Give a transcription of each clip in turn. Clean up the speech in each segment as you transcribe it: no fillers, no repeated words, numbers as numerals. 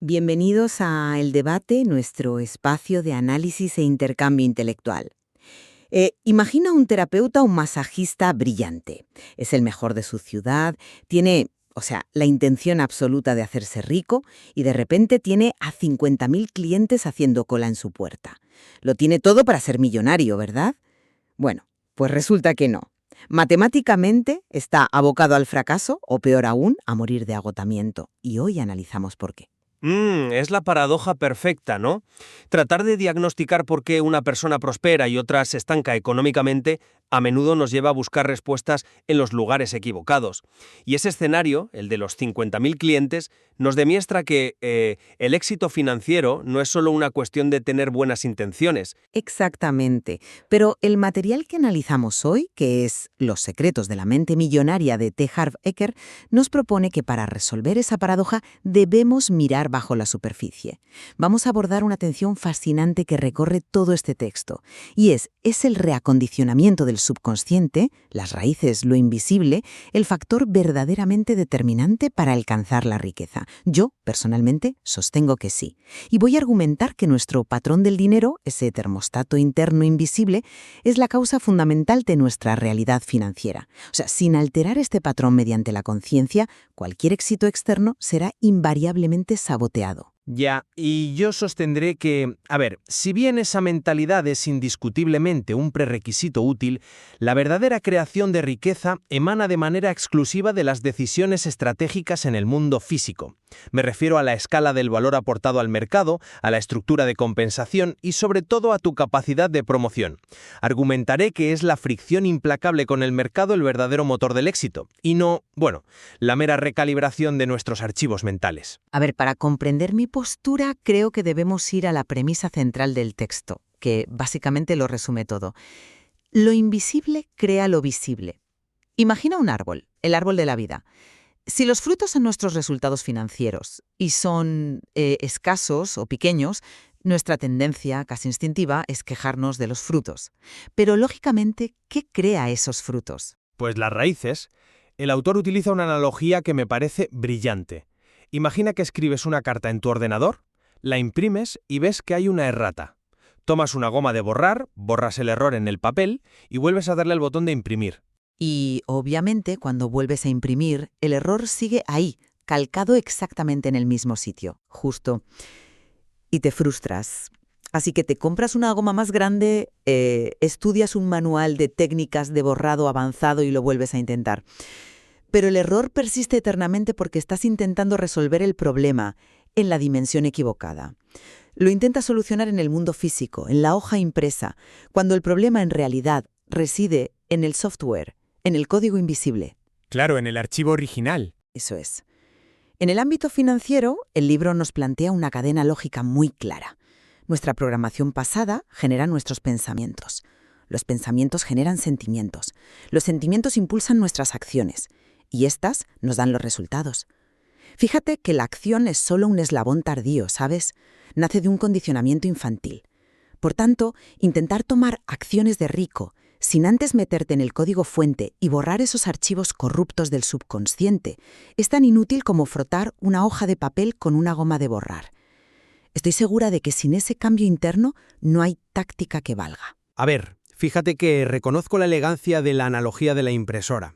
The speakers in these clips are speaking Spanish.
Bienvenidos a El Debate, nuestro espacio de análisis e intercambio intelectual. Imagina un terapeuta o un masajista brillante. Es el mejor de su ciudad, tiene, la intención absoluta de hacerse rico y de repente tiene a 50.000 clientes haciendo cola en su puerta. Lo tiene todo para ser millonario, ¿verdad? Bueno, pues resulta que no. Matemáticamente está abocado al fracaso o, peor aún, a morir de agotamiento. Y hoy analizamos por qué. Es la paradoja perfecta, ¿no? Tratar de diagnosticar por qué una persona prospera y otra se estanca económicamente a menudo nos lleva a buscar respuestas en los lugares equivocados. Y ese escenario, el de los 50.000 clientes, nos demuestra que el éxito financiero no es solo una cuestión de tener buenas intenciones. Exactamente. Pero el material que analizamos hoy, que es Los secretos de la mente millonaria de T. Harv Eker, nos propone que para resolver esa paradoja debemos mirar bajo la superficie. Vamos a abordar una tensión fascinante que recorre todo este texto, y es el reacondicionamiento del subconsciente, las raíces, lo invisible, el factor verdaderamente determinante para alcanzar la riqueza. Yo, personalmente, sostengo que sí. Y voy a argumentar que nuestro patrón del dinero, ese termostato interno invisible, es la causa fundamental de nuestra realidad financiera. Sin alterar este patrón mediante la conciencia, cualquier éxito externo será invariablemente saboteado. Ya, y yo sostendré que, si bien esa mentalidad es indiscutiblemente un prerequisito útil, la verdadera creación de riqueza emana de manera exclusiva de las decisiones estratégicas en el mundo físico. Me refiero a la escala del valor aportado al mercado, a la estructura de compensación y sobre todo a tu capacidad de promoción. Argumentaré que es la fricción implacable con el mercado el verdadero motor del éxito, y no, la mera recalibración de nuestros archivos mentales. Para comprender mi postura, creo que debemos ir a la premisa central del texto, que básicamente lo resume todo. Lo invisible crea lo visible. Imagina un árbol, el árbol de la vida. Si los frutos son nuestros resultados financieros y son escasos o pequeños, nuestra tendencia, casi instintiva, es quejarnos de los frutos. Pero lógicamente, ¿qué crea esos frutos? Pues las raíces. El autor utiliza una analogía que me parece brillante. Imagina que escribes una carta en tu ordenador, la imprimes y ves que hay una errata. Tomas una goma de borrar, borras el error en el papel y vuelves a darle al botón de imprimir. Y, obviamente, cuando vuelves a imprimir, el error sigue ahí, calcado exactamente en el mismo sitio, justo. Y te frustras. Así que te compras una goma más grande, estudias un manual de técnicas de borrado avanzado y lo vuelves a intentar. Pero el error persiste eternamente porque estás intentando resolver el problema en la dimensión equivocada. Lo intentas solucionar en el mundo físico, en la hoja impresa, cuando el problema en realidad reside en el software, en el código invisible. Claro, en el archivo original. Eso es. En el ámbito financiero, el libro nos plantea una cadena lógica muy clara. Nuestra programación pasada genera nuestros pensamientos. Los pensamientos generan sentimientos. Los sentimientos impulsan nuestras acciones. Y éstas nos dan los resultados. Fíjate que la acción es solo un eslabón tardío, ¿sabes? Nace de un condicionamiento infantil. Por tanto, intentar tomar acciones de rico sin antes meterte en el código fuente y borrar esos archivos corruptos del subconsciente es tan inútil como frotar una hoja de papel con una goma de borrar. Estoy segura de que sin ese cambio interno no hay táctica que valga. Fíjate que reconozco la elegancia de la analogía de la impresora.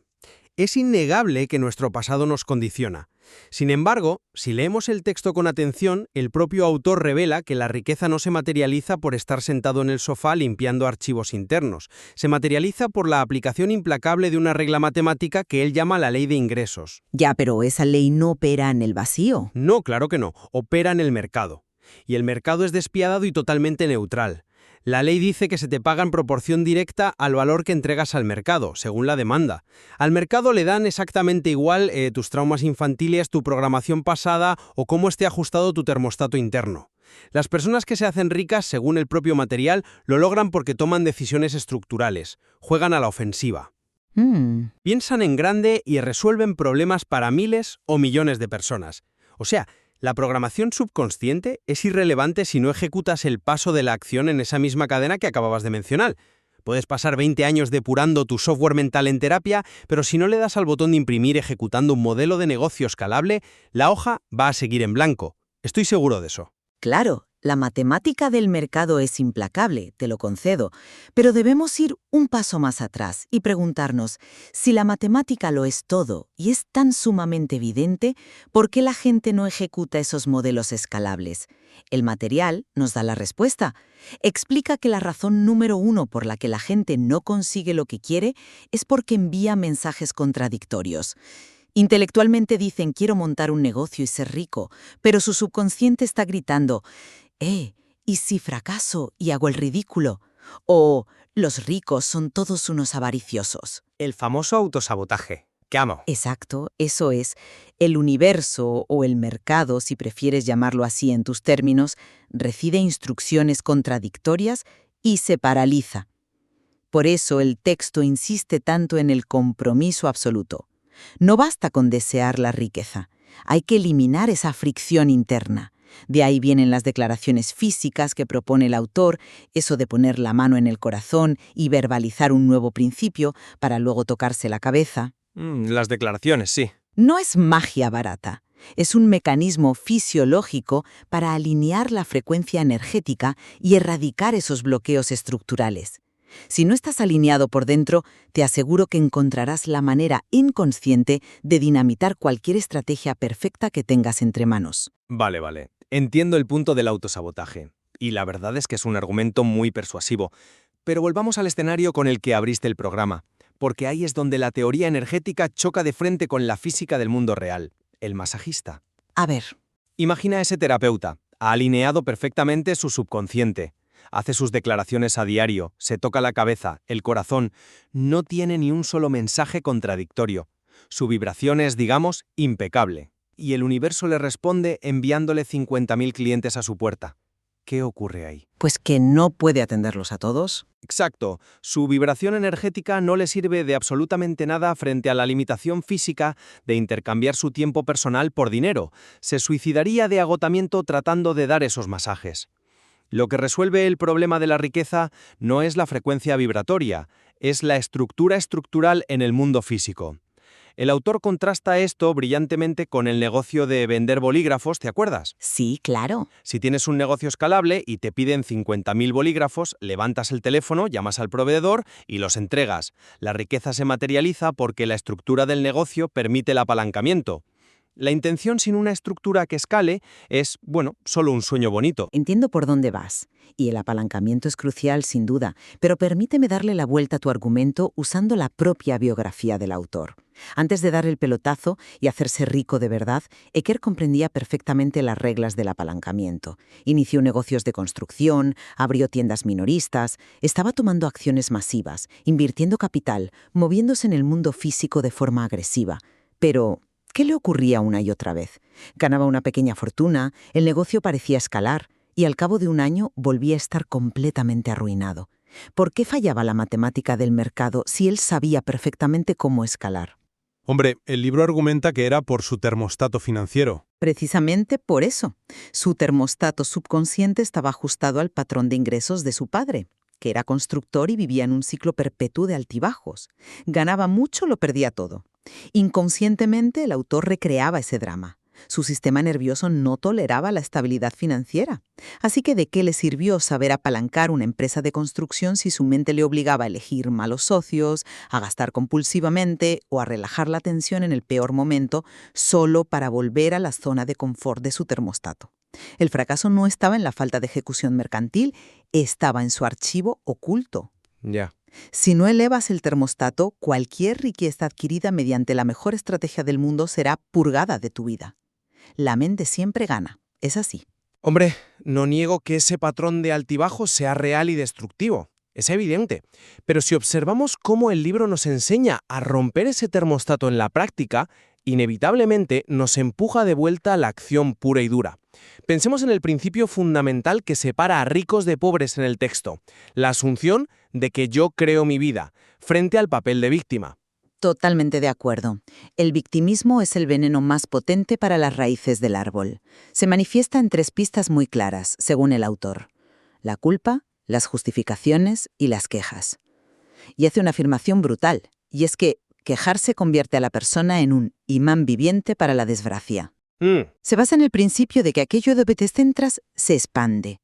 Es innegable que nuestro pasado nos condiciona. Sin embargo, si leemos el texto con atención, el propio autor revela que la riqueza no se materializa por estar sentado en el sofá limpiando archivos internos. Se materializa por la aplicación implacable de una regla matemática que él llama la ley de ingresos. Ya, pero esa ley no opera en el vacío. No, claro que no. Opera en el mercado. Y el mercado es despiadado y totalmente neutral. La ley dice que se te paga en proporción directa al valor que entregas al mercado, según la demanda. Al mercado le dan exactamente igual tus traumas infantiles, tu programación pasada o cómo esté ajustado tu termostato interno. Las personas que se hacen ricas, según el propio material, lo logran porque toman decisiones estructurales, juegan a la ofensiva. Piensan en grande y resuelven problemas para miles o millones de personas. La programación subconsciente es irrelevante si no ejecutas el paso de la acción en esa misma cadena que acababas de mencionar. Puedes pasar 20 años depurando tu software mental en terapia, pero si no le das al botón de imprimir ejecutando un modelo de negocio escalable, la hoja va a seguir en blanco. Estoy seguro de eso. Claro, la matemática del mercado es implacable, te lo concedo, pero debemos ir un paso más atrás y preguntarnos, si la matemática lo es todo y es tan sumamente evidente, ¿por qué la gente no ejecuta esos modelos escalables? El material nos da la respuesta. Explica que la razón número uno por la que la gente no consigue lo que quiere es porque envía mensajes contradictorios. Intelectualmente dicen quiero montar un negocio y ser rico, pero su subconsciente está gritando, ¿y si fracaso y hago el ridículo? O los ricos son todos unos avariciosos. El famoso autosabotaje. ¿Qué amo? Exacto, eso es. El universo o el mercado, si prefieres llamarlo así en tus términos, recibe instrucciones contradictorias y se paraliza. Por eso el texto insiste tanto en el compromiso absoluto. No basta con desear la riqueza, hay que eliminar esa fricción interna. De ahí vienen las declaraciones físicas que propone el autor, eso de poner la mano en el corazón y verbalizar un nuevo principio para luego tocarse la cabeza. Las declaraciones, sí. No es magia barata, es un mecanismo fisiológico para alinear la frecuencia energética y erradicar esos bloqueos estructurales. Si no estás alineado por dentro, te aseguro que encontrarás la manera inconsciente de dinamitar cualquier estrategia perfecta que tengas entre manos. Vale. Entiendo el punto del autosabotaje. Y la verdad es que es un argumento muy persuasivo. Pero volvamos al escenario con el que abriste el programa, porque ahí es donde la teoría energética choca de frente con la física del mundo real, el masajista. A ver, Imagina a ese terapeuta, ha alineado perfectamente su subconsciente. Hace sus declaraciones a diario, se toca la cabeza, el corazón, no tiene ni un solo mensaje contradictorio. Su vibración es, digamos, impecable. Y el universo le responde enviándole 50.000 clientes a su puerta. ¿Qué ocurre ahí? pues que no puede atenderlos a todos. Exacto, su vibración energética no le sirve de absolutamente nada frente a la limitación física de intercambiar su tiempo personal por dinero. Se suicidaría de agotamiento tratando de dar esos masajes. Lo que resuelve el problema de la riqueza no es la frecuencia vibratoria, es la estructura estructural en el mundo físico. El autor contrasta esto brillantemente con el negocio de vender bolígrafos, ¿te acuerdas? Sí, claro. Si tienes un negocio escalable y te piden 50.000 bolígrafos, levantas el teléfono, llamas al proveedor y los entregas. La riqueza se materializa porque la estructura del negocio permite el apalancamiento. La intención sin una estructura que escale es, solo un sueño bonito. Entiendo por dónde vas, y el apalancamiento es crucial sin duda, pero permíteme darle la vuelta a tu argumento usando la propia biografía del autor. Antes de dar el pelotazo y hacerse rico de verdad, Eker comprendía perfectamente las reglas del apalancamiento. Inició negocios de construcción, abrió tiendas minoristas, estaba tomando acciones masivas, invirtiendo capital, moviéndose en el mundo físico de forma agresiva. Pero ¿qué le ocurría una y otra vez? Ganaba una pequeña fortuna, el negocio parecía escalar, y al cabo de un año volvía a estar completamente arruinado. ¿Por qué fallaba la matemática del mercado si él sabía perfectamente cómo escalar? Hombre, el libro argumenta que era por su termostato financiero. Precisamente por eso. Su termostato subconsciente estaba ajustado al patrón de ingresos de su padre, que era constructor y vivía en un ciclo perpetuo de altibajos. Ganaba mucho, lo perdía todo. Inconscientemente, el autor recreaba ese drama. Su sistema nervioso no toleraba la estabilidad financiera. Así que ¿de qué le sirvió saber apalancar una empresa de construcción si su mente le obligaba a elegir malos socios, a gastar compulsivamente o a relajar la tensión en el peor momento solo para volver a la zona de confort de su termostato? El fracaso no estaba en la falta de ejecución mercantil, estaba en su archivo oculto. Ya. Si no elevas el termostato, cualquier riqueza adquirida mediante la mejor estrategia del mundo será purgada de tu vida. La mente siempre gana, es así. Hombre, no niego que ese patrón de altibajos sea real y destructivo. Es evidente. Pero si observamos cómo el libro nos enseña a romper ese termostato en la práctica, inevitablemente nos empuja de vuelta a la acción pura y dura. Pensemos en el principio fundamental que separa a ricos de pobres en el texto, la asunción de que yo creo mi vida, frente al papel de víctima. Totalmente de acuerdo. El victimismo es el veneno más potente para las raíces del árbol. Se manifiesta en 3 pistas muy claras, según el autor: la culpa, las justificaciones y las quejas. Y hace una afirmación brutal, y es que quejarse convierte a la persona en un imán viviente para la desgracia. Se basa en el principio de que aquello de que te centras se expande.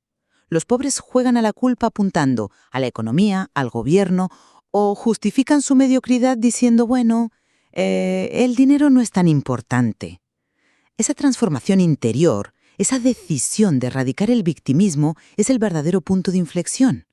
Los pobres juegan a la culpa apuntando a la economía, al gobierno, o justifican su mediocridad diciendo, bueno, el dinero no es tan importante. Esa transformación interior, esa decisión de erradicar el victimismo, es el verdadero punto de inflexión.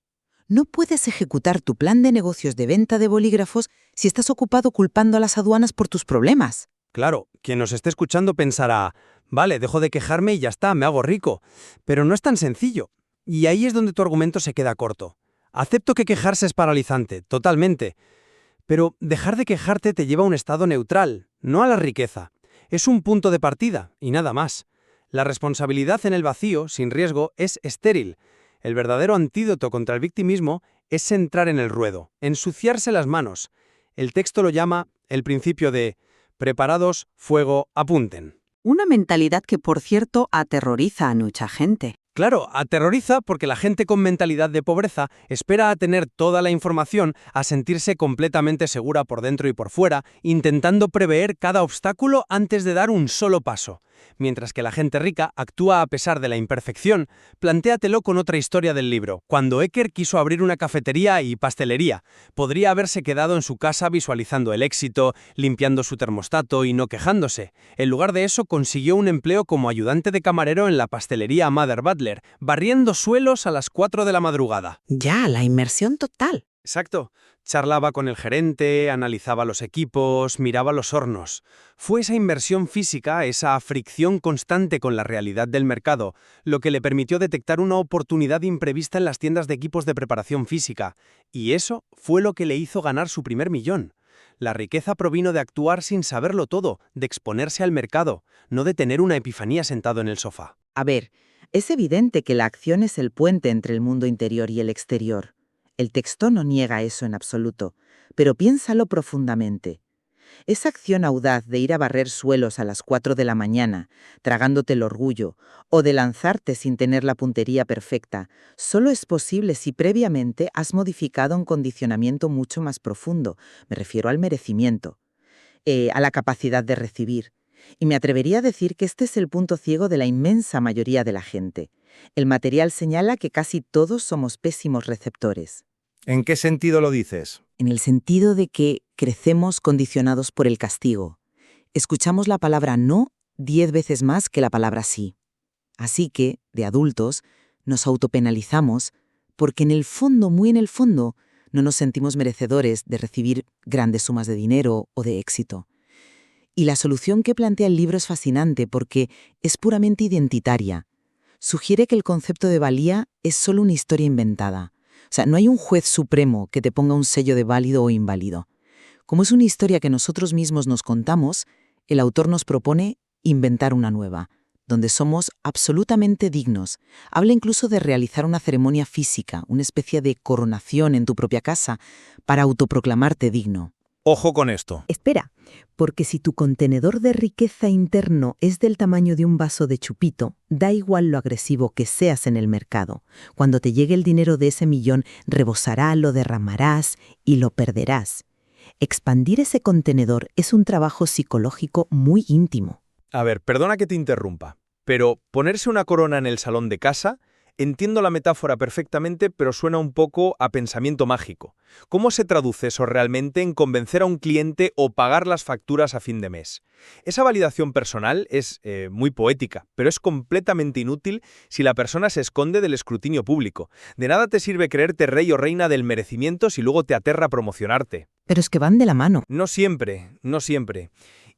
No puedes ejecutar tu plan de negocios de venta de bolígrafos si estás ocupado culpando a las aduanas por tus problemas. Claro, quien nos esté escuchando pensará, vale, dejo de quejarme y ya está, me hago rico. Pero no es tan sencillo. Y ahí es donde tu argumento se queda corto. Acepto que quejarse es paralizante, totalmente. Pero dejar de quejarte te lleva a un estado neutral, no a la riqueza. Es un punto de partida, y nada más. La responsabilidad en el vacío, sin riesgo, es estéril. El verdadero antídoto contra el victimismo es entrar en el ruedo, ensuciarse las manos. El texto lo llama el principio de preparados, fuego, apunten. Una mentalidad que, por cierto, aterroriza a mucha gente. Claro, aterroriza porque la gente con mentalidad de pobreza espera a tener toda la información, a sentirse completamente segura por dentro y por fuera, intentando prever cada obstáculo antes de dar un solo paso. Mientras que la gente rica actúa a pesar de la imperfección. Plantéatelo con otra historia del libro. Cuando Eker quiso abrir una cafetería y pastelería, podría haberse quedado en su casa visualizando el éxito, limpiando su termostato y no quejándose. En lugar de eso, consiguió un empleo como ayudante de camarero en la pastelería Mother Butler, barriendo suelos a las 4 de la madrugada. Ya, la inmersión total. Exacto. Charlaba con el gerente, analizaba los equipos, miraba los hornos. Fue esa inversión física, esa fricción constante con la realidad del mercado, lo que le permitió detectar una oportunidad imprevista en las tiendas de equipos de preparación física. Y eso fue lo que le hizo ganar su primer millón. La riqueza provino de actuar sin saberlo todo, de exponerse al mercado, no de tener una epifanía sentado en el sofá. A ver, es evidente que la acción es el puente entre el mundo interior y el exterior. El texto no niega eso en absoluto, pero piénsalo profundamente. Esa acción audaz de ir a barrer suelos a las 4 de la mañana, tragándote el orgullo, o de lanzarte sin tener la puntería perfecta, solo es posible si previamente has modificado un condicionamiento mucho más profundo. Me refiero al merecimiento, a la capacidad de recibir. Y me atrevería a decir que este es el punto ciego de la inmensa mayoría de la gente. El material señala que casi todos somos pésimos receptores. ¿En qué sentido lo dices? En el sentido de que crecemos condicionados por el castigo. Escuchamos la palabra no 10 veces más que la palabra sí. Así que, de adultos, nos autopenalizamos porque en el fondo, muy en el fondo, no nos sentimos merecedores de recibir grandes sumas de dinero o de éxito. Y la solución que plantea el libro es fascinante porque es puramente identitaria. Sugiere que el concepto de valía es solo una historia inventada. O sea, no hay un juez supremo que te ponga un sello de válido o inválido. Como es una historia que nosotros mismos nos contamos, el autor nos propone inventar una nueva, donde somos absolutamente dignos. Habla incluso de realizar una ceremonia física, una especie de coronación en tu propia casa, para autoproclamarte digno. Ojo con esto. Espera, porque si tu contenedor de riqueza interno es del tamaño de un vaso de chupito, da igual lo agresivo que seas en el mercado. Cuando te llegue el dinero de ese millón, rebosará, lo derramarás y lo perderás. Expandir ese contenedor es un trabajo psicológico muy íntimo. A ver, perdona que te interrumpa, pero ponerse una corona en el salón de casa, entiendo la metáfora perfectamente, pero suena un poco a pensamiento mágico. ¿Cómo se traduce eso realmente en convencer a un cliente o pagar las facturas a fin de mes? Esa validación personal es muy poética, pero es completamente inútil si la persona se esconde del escrutinio público. De nada te sirve creerte rey o reina del merecimiento si luego te aterra promocionarte. Pero es que van de la mano. No siempre, no siempre.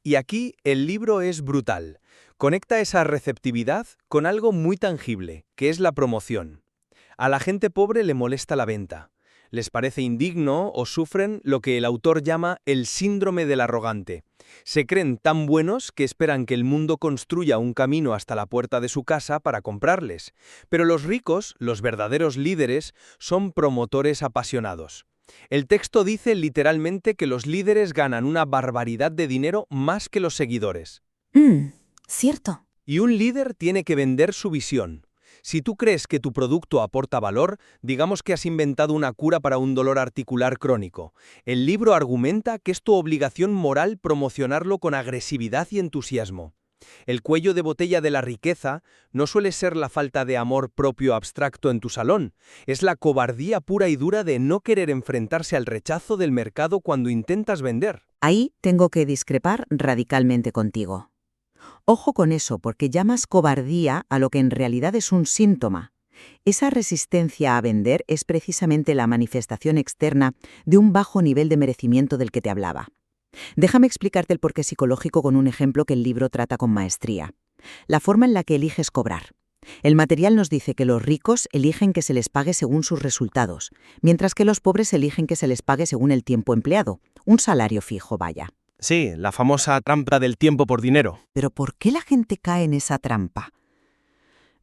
Y aquí el libro es brutal. Conecta esa receptividad con algo muy tangible, que es la promoción. A la gente pobre le molesta la venta. Les parece indigno o sufren lo que el autor llama el síndrome del arrogante. Se creen tan buenos que esperan que el mundo construya un camino hasta la puerta de su casa para comprarles. Pero los ricos, los verdaderos líderes, son promotores apasionados. El texto dice literalmente que los líderes ganan una barbaridad de dinero más que los seguidores. Cierto. Y un líder tiene que vender su visión. Si tú crees que tu producto aporta valor, digamos que has inventado una cura para un dolor articular crónico. El libro argumenta que es tu obligación moral promocionarlo con agresividad y entusiasmo. El cuello de botella de la riqueza no suele ser la falta de amor propio abstracto en tu salón, es la cobardía pura y dura de no querer enfrentarse al rechazo del mercado cuando intentas vender. Ahí tengo que discrepar radicalmente contigo. Ojo con eso, porque llamas cobardía a lo que en realidad es un síntoma. Esa resistencia a vender es precisamente la manifestación externa de un bajo nivel de merecimiento del que te hablaba. Déjame explicarte el porqué psicológico con un ejemplo que el libro trata con maestría. La forma en la que eliges cobrar. El material nos dice que los ricos eligen que se les pague según sus resultados, mientras que los pobres eligen que se les pague según el tiempo empleado, un salario fijo, vaya. Sí, la famosa trampa del tiempo por dinero. Pero ¿por qué la gente cae en esa trampa?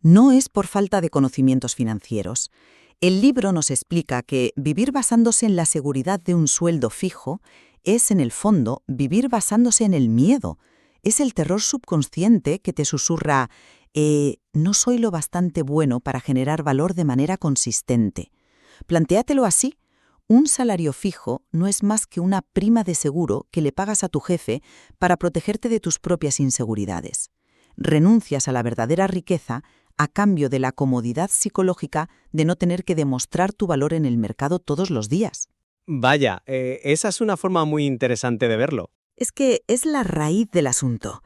No es por falta de conocimientos financieros. El libro nos explica que vivir basándose en la seguridad de un sueldo fijo es, en el fondo, vivir basándose en el miedo. Es el terror subconsciente que te susurra, no soy lo bastante bueno para generar valor de manera consistente. Plantéatelo así. Un salario fijo no es más que una prima de seguro que le pagas a tu jefe para protegerte de tus propias inseguridades. Renuncias a la verdadera riqueza a cambio de la comodidad psicológica de no tener que demostrar tu valor en el mercado todos los días. Vaya, esa es una forma muy interesante de verlo. Es que es la raíz del asunto.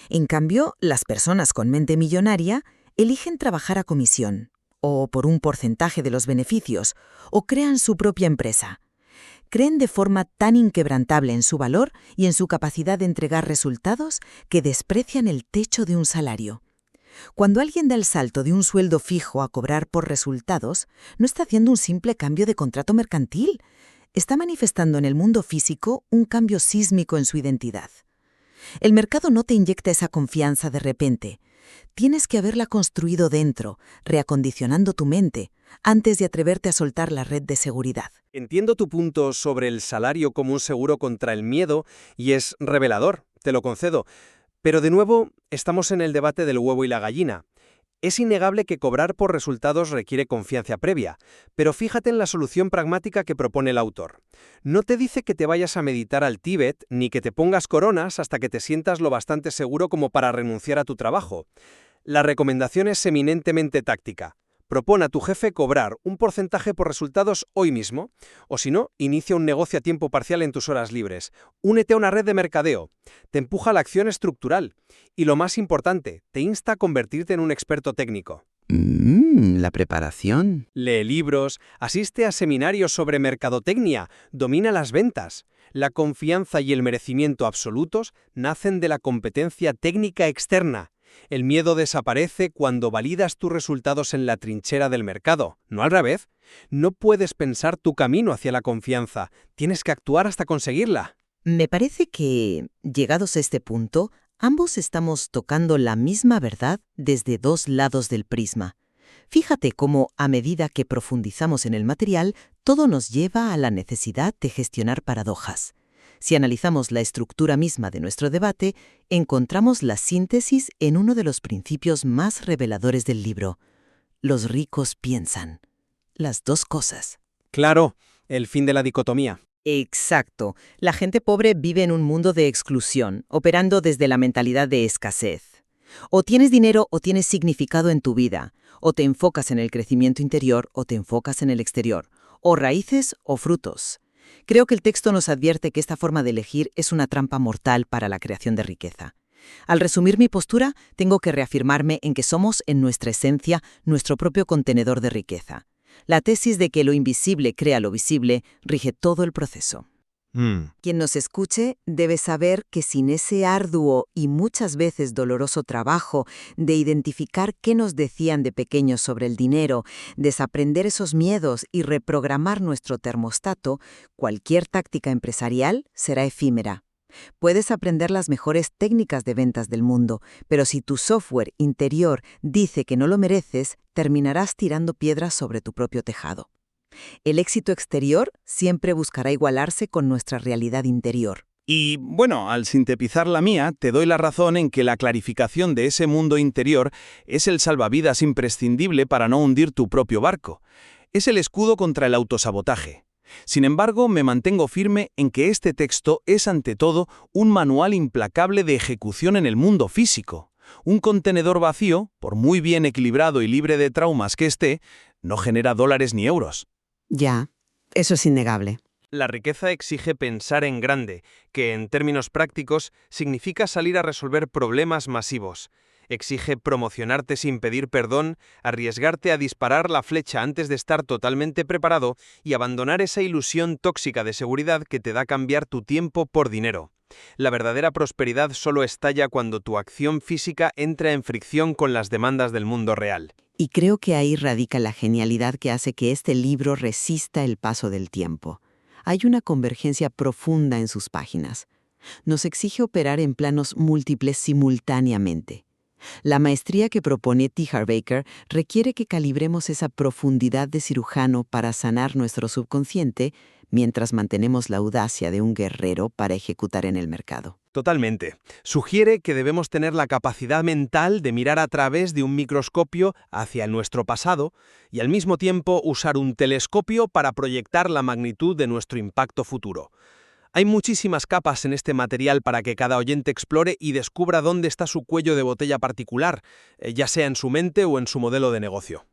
En cambio, las personas con mente millonaria eligen trabajar a comisión, o por un porcentaje de los beneficios, o crean su propia empresa. Creen de forma tan inquebrantable en su valor y en su capacidad de entregar resultados que desprecian el techo de un salario. Cuando alguien da el salto de un sueldo fijo a cobrar por resultados, no está haciendo un simple cambio de contrato mercantil. Está manifestando en el mundo físico un cambio sísmico en su identidad. El mercado no te inyecta esa confianza de repente. Tienes que haberla construido dentro, reacondicionando tu mente, antes de atreverte a soltar la red de seguridad. Entiendo tu punto sobre el salario como un seguro contra el miedo y es revelador, te lo concedo. Pero de nuevo, estamos en el debate del huevo y la gallina. Es innegable que cobrar por resultados requiere confianza previa, pero fíjate en la solución pragmática que propone el autor. No te dice que te vayas a meditar al Tíbet ni que te pongas coronas hasta que te sientas lo bastante seguro como para renunciar a tu trabajo. La recomendación es eminentemente táctica. Propone a tu jefe cobrar un porcentaje por resultados hoy mismo, o si no, inicia un negocio a tiempo parcial en tus horas libres. Únete a una red de mercadeo. Te empuja a la acción estructural. Y lo más importante, te insta a convertirte en un experto técnico. La preparación. Lee libros, asiste a seminarios sobre mercadotecnia, domina las ventas. La confianza y el merecimiento absolutos nacen de la competencia técnica externa. El miedo desaparece cuando validas tus resultados en la trinchera del mercado, no al revés. No puedes pensar tu camino hacia la confianza, tienes que actuar hasta conseguirla. Me parece que, llegados a este punto, ambos estamos tocando la misma verdad desde dos lados del prisma. Fíjate cómo, a medida que profundizamos en el material, todo nos lleva a la necesidad de gestionar paradojas. Si analizamos la estructura misma de nuestro debate, encontramos la síntesis en uno de los principios más reveladores del libro. Los ricos piensan. Las dos cosas. Claro, el fin de la dicotomía. Exacto. La gente pobre vive en un mundo de exclusión, operando desde la mentalidad de escasez. O tienes dinero o tienes significado en tu vida. O te enfocas en el crecimiento interior o te enfocas en el exterior. O raíces o frutos. Creo que el texto nos advierte que esta forma de elegir es una trampa mortal para la creación de riqueza. Al resumir mi postura, tengo que reafirmarme en que somos, en nuestra esencia, nuestro propio contenedor de riqueza. La tesis de que lo invisible crea lo visible rige todo el proceso. Quien nos escuche debe saber que sin ese arduo y muchas veces doloroso trabajo de identificar qué nos decían de pequeños sobre el dinero, desaprender esos miedos y reprogramar nuestro termostato, cualquier táctica empresarial será efímera. Puedes aprender las mejores técnicas de ventas del mundo, pero si tu software interior dice que no lo mereces, terminarás tirando piedras sobre tu propio tejado. El éxito exterior siempre buscará igualarse con nuestra realidad interior. Y, bueno, al sintetizar la mía, te doy la razón en que la clarificación de ese mundo interior es el salvavidas imprescindible para no hundir tu propio barco. Es el escudo contra el autosabotaje. Sin embargo, me mantengo firme en que este texto es ante todo un manual implacable de ejecución en el mundo físico. Un contenedor vacío, por muy bien equilibrado y libre de traumas que esté, no genera dólares ni euros. Ya, eso es innegable. La riqueza exige pensar en grande, que en términos prácticos significa salir a resolver problemas masivos. Exige promocionarte sin pedir perdón, arriesgarte a disparar la flecha antes de estar totalmente preparado y abandonar esa ilusión tóxica de seguridad que te da cambiar tu tiempo por dinero. La verdadera prosperidad solo estalla cuando tu acción física entra en fricción con las demandas del mundo real. Y creo que ahí radica la genialidad que hace que este libro resista el paso del tiempo. Hay una convergencia profunda en sus páginas. Nos exige operar en planos múltiples simultáneamente. La maestría que propone T. Harv Eker requiere que calibremos esa profundidad de cirujano para sanar nuestro subconsciente mientras mantenemos la audacia de un guerrero para ejecutar en el mercado. Totalmente. Sugiere que debemos tener la capacidad mental de mirar a través de un microscopio hacia nuestro pasado y al mismo tiempo usar un telescopio para proyectar la magnitud de nuestro impacto futuro. Hay muchísimas capas en este material para que cada oyente explore y descubra dónde está su cuello de botella particular, ya sea en su mente o en su modelo de negocio.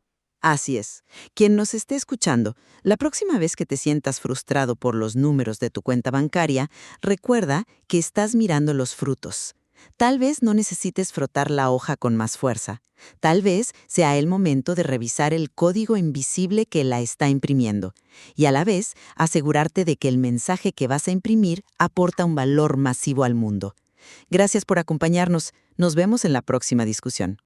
Así es. Quien nos esté escuchando, la próxima vez que te sientas frustrado por los números de tu cuenta bancaria, recuerda que estás mirando los frutos. Tal vez no necesites frotar la hoja con más fuerza. Tal vez sea el momento de revisar el código invisible que la está imprimiendo y a la vez asegurarte de que el mensaje que vas a imprimir aporta un valor masivo al mundo. Gracias por acompañarnos. Nos vemos en la próxima discusión.